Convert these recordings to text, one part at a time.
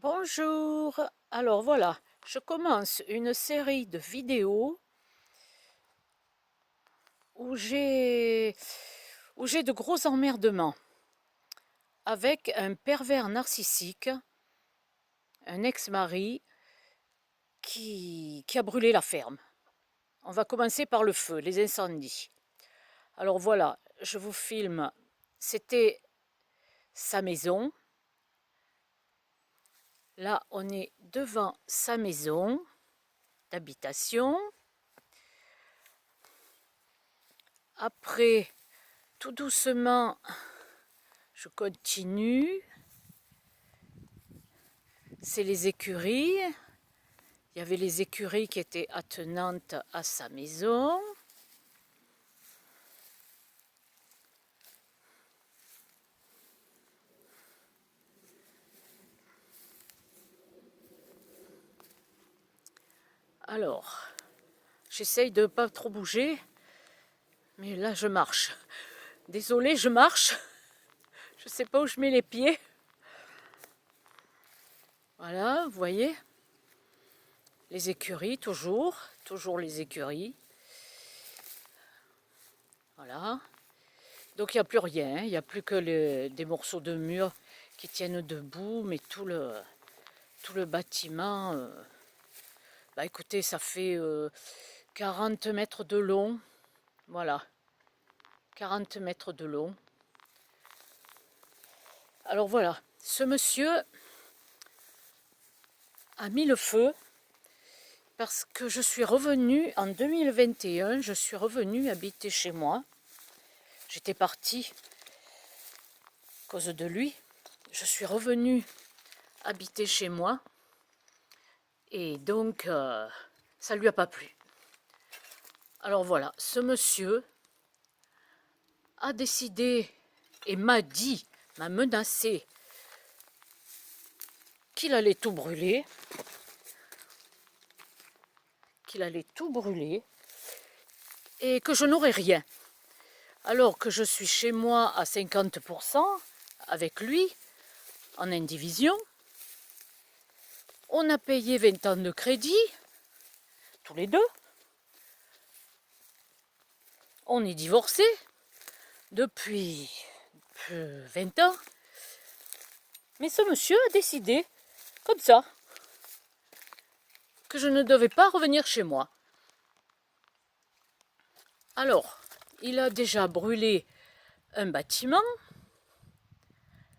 Bonjour, alors voilà, je commence une série de vidéos où j'ai de gros emmerdements avec un pervers narcissique, un ex-mari qui a brûlé la ferme. On va commencer par le feu, les incendies. Alors voilà, je vous filme, c'était sa maison. Là, on est devant sa maison d'habitation. Après, tout doucement, je continue. C'est les écuries. Il y avait les écuries qui étaient attenantes à sa maison. Alors, j'essaye de ne pas trop bouger, mais là je marche. Désolée, je marche. Je ne sais pas où je mets les pieds. Voilà, vous voyez. Les écuries, toujours les écuries. Voilà. Donc il n'y a plus rien, il n'y a plus que des morceaux de mur qui tiennent debout, mais tout le bâtiment, bah écoutez, ça fait 40 mètres de long. Voilà, 40 mètres de long. Alors voilà, ce monsieur a mis le feu parce que je suis revenue en 2021, je suis revenue habiter chez moi. J'étais partie à cause de lui. Je suis revenue habiter chez moi et donc ça lui a pas plu. Alors voilà, ce monsieur a décidé et m'a menacé qu'il allait tout brûler, et que je n'aurais rien. Alors que je suis chez moi à 50% avec lui, en indivision. On a payé 20 ans de crédit, tous les deux. On est divorcés depuis 20 ans. Mais ce monsieur a décidé, comme ça, que je ne devais pas revenir chez moi. Alors, il a déjà brûlé un bâtiment.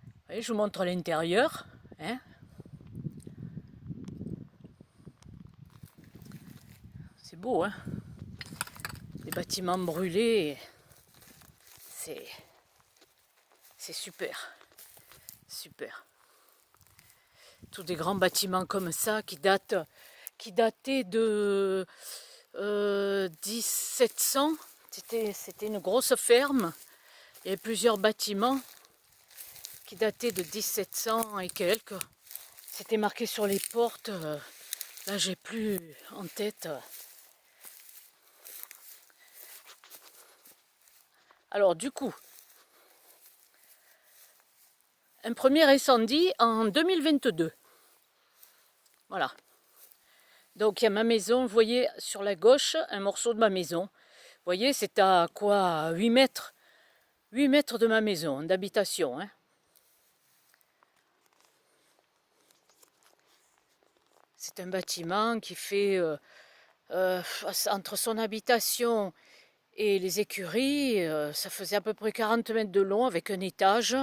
Vous voyez, je vous montre l'intérieur. Hein. C'est beau, hein? Les bâtiments brûlés, c'est super. Super. Tous des grands bâtiments comme ça qui dataient de 1700. C'était une grosse ferme. Il y avait plusieurs bâtiments qui dataient de 1700 et quelques. C'était marqué sur les portes. Là, j'ai plus en tête. Alors, du coup, un premier incendie en 2022. Voilà. Donc, il y a ma maison, vous voyez, sur la gauche, un morceau de ma maison. Vous voyez, c'est à quoi 8 mètres. 8 mètres de ma maison, d'habitation. Hein. C'est un bâtiment qui fait, entre son habitation et les écuries, ça faisait à peu près 40 mètres de long avec un étage.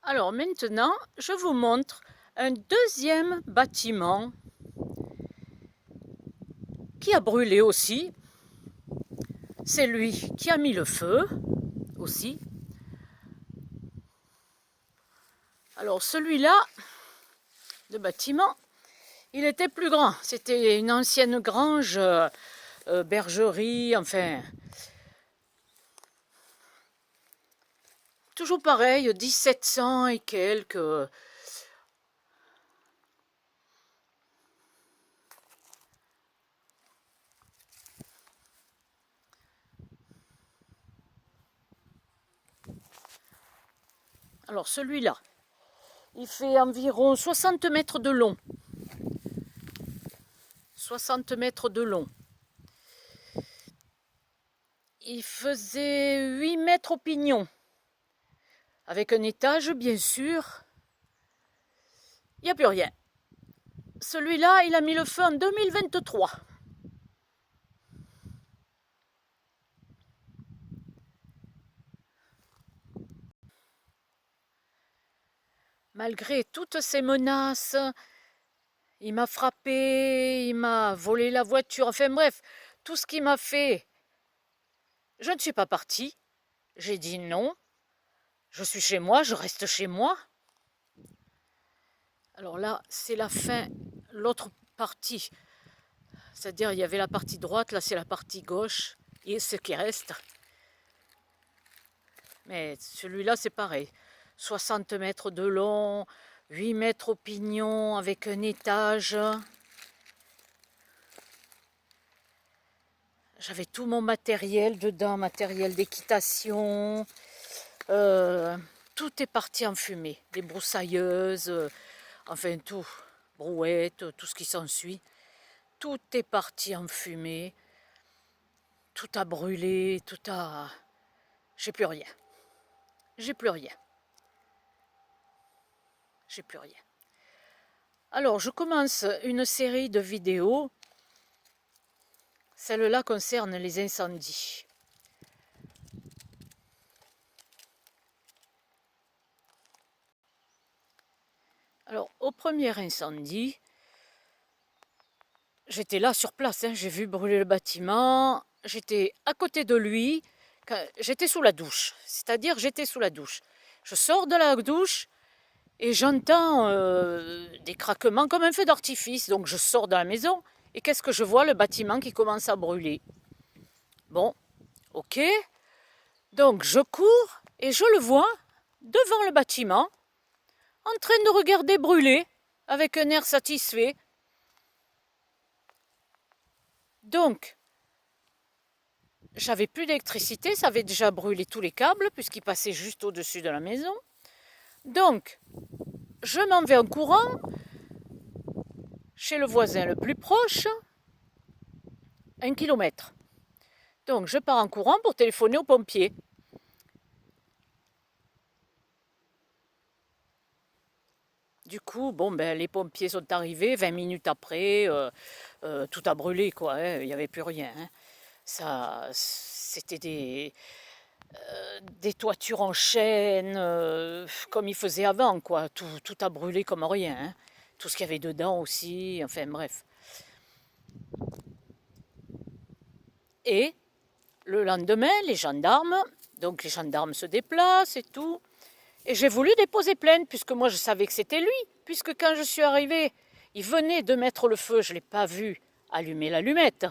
Alors maintenant, je vous montre un deuxième bâtiment qui a brûlé aussi. C'est lui qui a mis le feu aussi. Alors celui-là, le bâtiment, il était plus grand. C'était une ancienne grange, bergerie, enfin. Toujours pareil, 1700 et quelques. Alors celui-là, il fait environ 60 mètres de long. 60 mètres de long. Il faisait 8 mètres au pignon. Avec un étage, bien sûr. Il n'y a plus rien. Celui-là, il a mis le feu en 2023. Malgré toutes ces menaces, il m'a frappé, il m'a volé la voiture, enfin bref, tout ce qu'il m'a fait. Je ne suis pas partie. J'ai dit non. Je suis chez moi, je reste chez moi. Alors là, c'est la fin, l'autre partie. C'est-à-dire, il y avait la partie droite, là c'est la partie gauche, et ce qui reste. Mais celui-là, c'est pareil. 60 mètres de long, 8 mètres au pignon, avec un étage. J'avais tout mon matériel dedans, matériel d'équitation. Tout est parti en fumée. Des broussailleuses, enfin tout. Brouettes, tout ce qui s'ensuit. Tout est parti en fumée. Tout a brûlé, tout a... J'ai plus rien. J'ai plus rien. J'ai plus rien. Alors, je commence une série de vidéos. Celle-là concerne les incendies. Alors, au premier incendie, j'étais là sur place, hein, j'ai vu brûler le bâtiment, j'étais à côté de lui, j'étais sous la douche, c'est-à-dire j'étais sous la douche. Je sors de la douche et j'entends des craquements comme un feu d'artifice, donc je sors de la maison et qu'est-ce que je vois? Le bâtiment qui commence à brûler. Bon, ok, donc je cours et je le vois devant le bâtiment, en train de regarder brûler, avec un air satisfait. Donc, j'avais plus d'électricité, ça avait déjà brûlé tous les câbles, puisqu'il passait juste au-dessus de la maison. Donc, je m'en vais en courant, chez le voisin le plus proche, 1 kilomètre. Donc, je pars en courant pour téléphoner aux pompiers. Du coup, bon, ben, les pompiers sont arrivés 20 minutes après, tout a brûlé, quoi, hein, il n'y avait plus rien. Hein. Ça, c'était des toitures en chêne, comme il faisait avant, quoi. Tout a brûlé comme rien. Hein. Tout ce qu'il y avait dedans aussi, enfin bref. Et le lendemain, les gendarmes se déplacent et tout. Et j'ai voulu déposer plainte, puisque moi je savais que c'était lui. Puisque quand je suis arrivée, il venait de mettre le feu, je ne l'ai pas vu allumer l'allumette.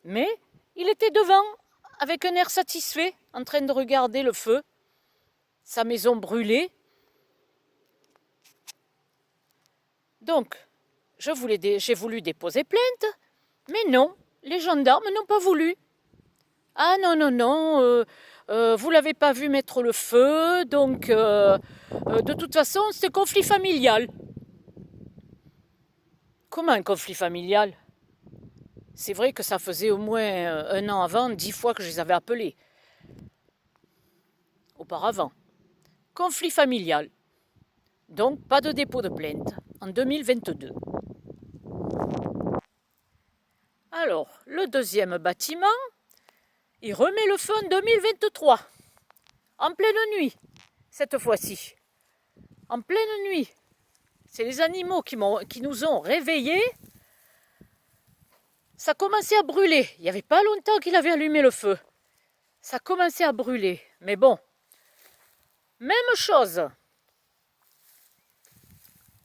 Mais il était devant, avec un air satisfait, en train de regarder le feu. Sa maison brûlée. Donc, j'ai voulu déposer plainte, mais non, les gendarmes n'ont pas voulu. Ah non, non, non, vous l'avez pas vu mettre le feu, donc de toute façon, c'est conflit familial. Comment un conflit familial? C'est vrai que ça faisait au moins 1 an avant, 10 fois que je les avais appelés. Auparavant. Conflit familial. Donc, pas de dépôt de plainte en 2022. Alors, le deuxième bâtiment, il remet le feu en 2023. En pleine nuit, cette fois-ci. En pleine nuit. C'est les animaux qui nous ont réveillés. Ça commençait à brûler. Il n'y avait pas longtemps qu'il avait allumé le feu. Ça commençait à brûler. Mais bon, même chose.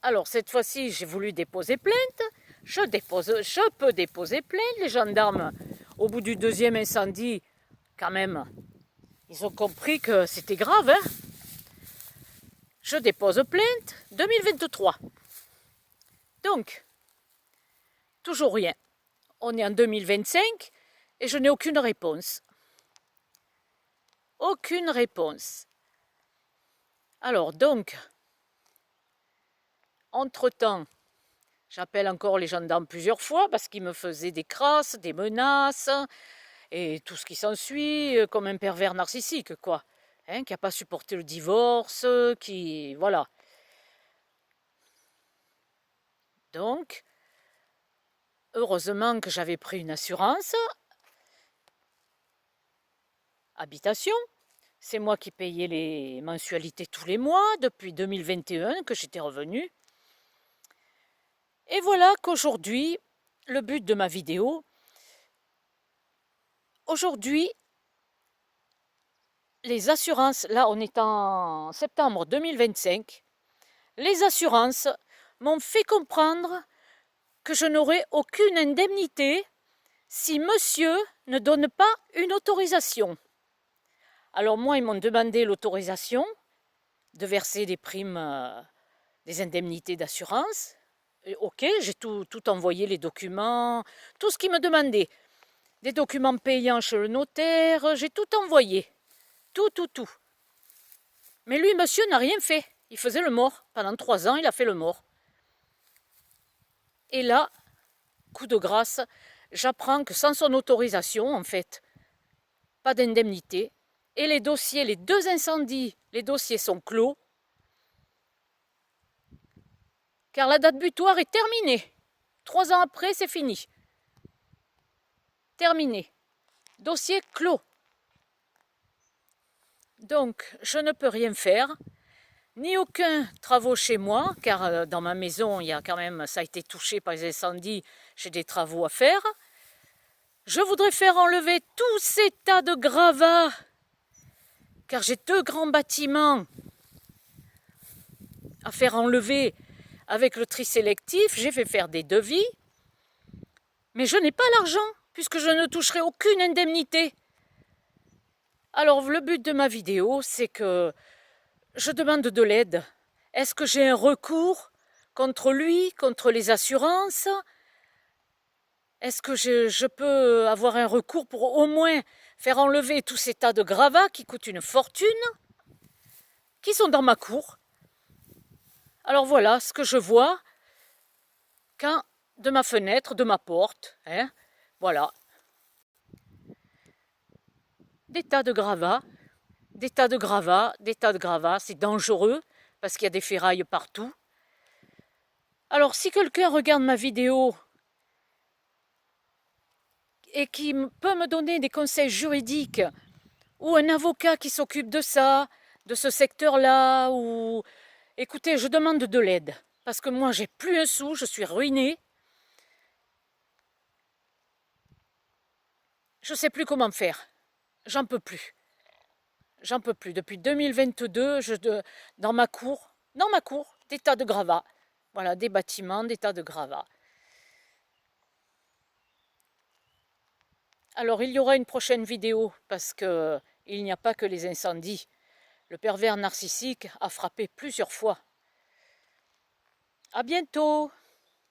Alors cette fois-ci, j'ai voulu déposer plainte. Je peux déposer plainte. Les gendarmes, au bout du deuxième incendie, quand même, ils ont compris que c'était grave. Hein. Je dépose plainte 2023. Donc, toujours rien. On est en 2025 et je n'ai aucune réponse. Aucune réponse. Alors donc, entre-temps, j'appelle encore les gendarmes plusieurs fois parce qu'ils me faisaient des crasses, des menaces et tout ce qui s'ensuit, comme un pervers narcissique, quoi. Hein, qui n'a pas supporté le divorce, qui... Voilà. Donc, heureusement que j'avais pris une assurance habitation. C'est moi qui payais les mensualités tous les mois depuis 2021 que j'étais revenue. Et voilà qu'aujourd'hui, le but de ma vidéo, aujourd'hui, les assurances, là on est en septembre 2025, les assurances m'ont fait comprendre que je n'aurai aucune indemnité si monsieur ne donne pas une autorisation. Alors moi, ils m'ont demandé l'autorisation de verser des primes, des indemnités d'assurance. Ok, j'ai tout envoyé, les documents, tout ce qu'ils me demandaient. Des documents payants chez le notaire, j'ai tout envoyé. Tout. Mais lui, monsieur, n'a rien fait. Il faisait le mort. Pendant 3 ans, il a fait le mort. Et là, coup de grâce, j'apprends que sans son autorisation, en fait, pas d'indemnité. Et les dossiers, les 2 incendies, les dossiers sont clos. Car la date butoir est terminée. 3 ans après, c'est fini. Terminé. Dossier clos. Donc, je ne peux rien faire, ni aucun travaux chez moi, car dans ma maison, il y a quand même, ça a été touché par les incendies, j'ai des travaux à faire. Je voudrais faire enlever tous ces tas de gravats, car j'ai 2 grands bâtiments à faire enlever avec le tri sélectif. J'ai fait faire des devis, mais je n'ai pas l'argent, puisque je ne toucherai aucune indemnité. Alors, le but de ma vidéo, c'est que je demande de l'aide. Est-ce que j'ai un recours contre lui, contre les assurances? Est-ce que je peux avoir un recours pour au moins faire enlever tous ces tas de gravats qui coûtent une fortune, qui sont dans ma cour? Alors voilà ce que je vois quand de ma fenêtre, de ma porte, hein, voilà. Des tas de gravats, des tas de gravats, des tas de gravats, c'est dangereux parce qu'il y a des ferrailles partout. Alors si quelqu'un regarde ma vidéo et qui peut me donner des conseils juridiques ou un avocat qui s'occupe de ça, de ce secteur-là, ou... Écoutez, je demande de l'aide parce que moi, j'ai plus un sou, je suis ruinée. Je ne sais plus comment faire. J'en peux plus. J'en peux plus. Depuis 2022, dans ma cour, des tas de gravats. Voilà, des bâtiments, des tas de gravats. Alors, il y aura une prochaine vidéo parce que il n'y a pas que les incendies. Le pervers narcissique a frappé plusieurs fois. À bientôt!